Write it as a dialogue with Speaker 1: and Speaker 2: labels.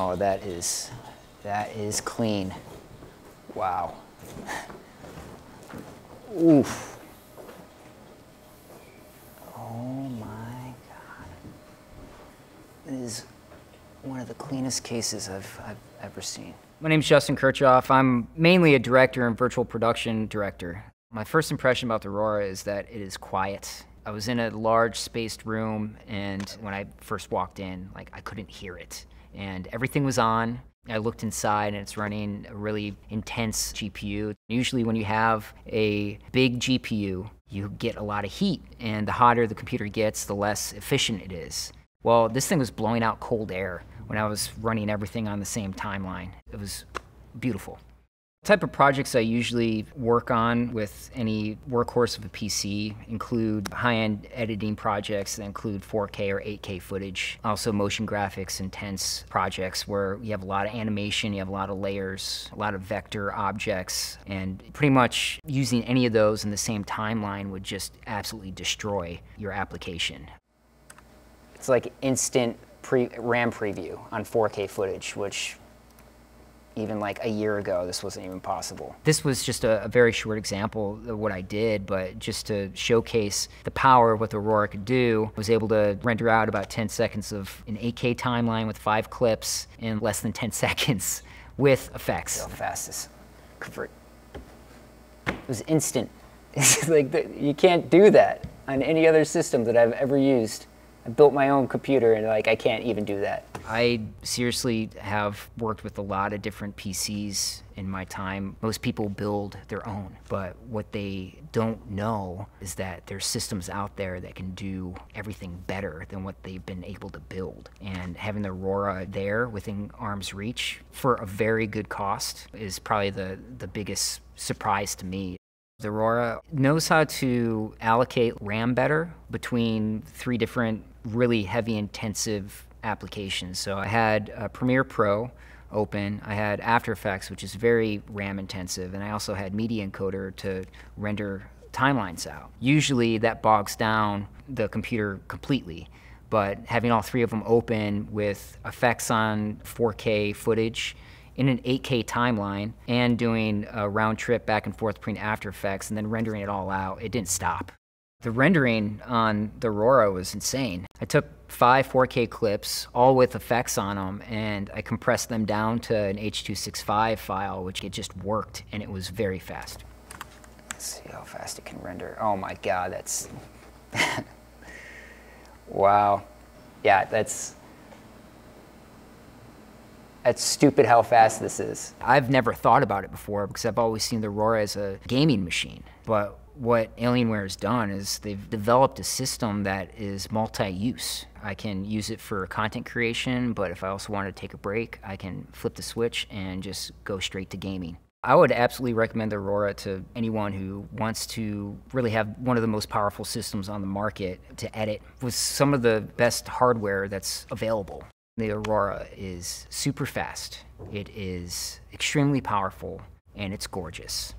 Speaker 1: Oh, that is clean. Wow. Oof. Oh my God. This is one of the cleanest cases I've ever seen. My name's Justin Kirchoff. I'm mainly a director and virtual production director. My first impression about the Aurora is that it is quiet. I was in a large spaced room, and when I first walked in, like, I couldn't hear it. And everything was on. I looked inside and it's running a really intense GPU. Usually when you have a big GPU, you get a lot of heat, and the hotter the computer gets, the less efficient it is. Well, this thing was blowing out cold air when I was running everything on the same timeline. It was beautiful. The type of projects I usually work on with any workhorse of a PC include high-end editing projects that include 4K or 8K footage. Also motion graphics, intense projects where you have a lot of animation, you have a lot of layers, a lot of vector objects, and pretty much using any of those in the same timeline would just absolutely destroy your application. It's like instant RAM preview on 4K footage, which even like a year ago, this wasn't even possible. This was just a very short example of what I did, but just to showcase the power of what the Aurora could do, I was able to render out about 10 seconds of an 8K timeline with 5 clips in less than 10 seconds with effects. How fast this convert. It was instant. It's like, you can't do that on any other system that I've ever used. I built my own computer and like I can't even do that. I seriously have worked with a lot of different PCs in my time. Most people build their own, but what they don't know is that there's systems out there that can do everything better than what they've been able to build. And having the Aurora there within arm's reach for a very good cost is probably the biggest surprise to me. The Aurora knows how to allocate RAM better between 3 different really heavy intensive applications. So I had Premiere Pro open, I had After Effects, which is very RAM intensive, and I also had Media Encoder to render timelines out. Usually that bogs down the computer completely, but having all 3 of them open with effects on 4K footage in an 8K timeline and doing a round trip back and forth between After Effects and then rendering it all out, it didn't stop. The rendering on the Aurora was insane. I took 5 4K clips, all with effects on them, and I compressed them down to an H.265 file, which it just worked, and it was very fast. Let's see how fast it can render. Oh my God, that's... Wow. Yeah, that's stupid how fast this is. I've never thought about it before because I've always seen the Aurora as a gaming machine. But what Alienware has done is they've developed a system that is multi-use. I can use it for content creation, but if I also want to take a break, I can flip the switch and just go straight to gaming. I would absolutely recommend the Aurora to anyone who wants to really have one of the most powerful systems on the market to edit with some of the best hardware that's available. The Aurora is super fast, it is extremely powerful, and it's gorgeous.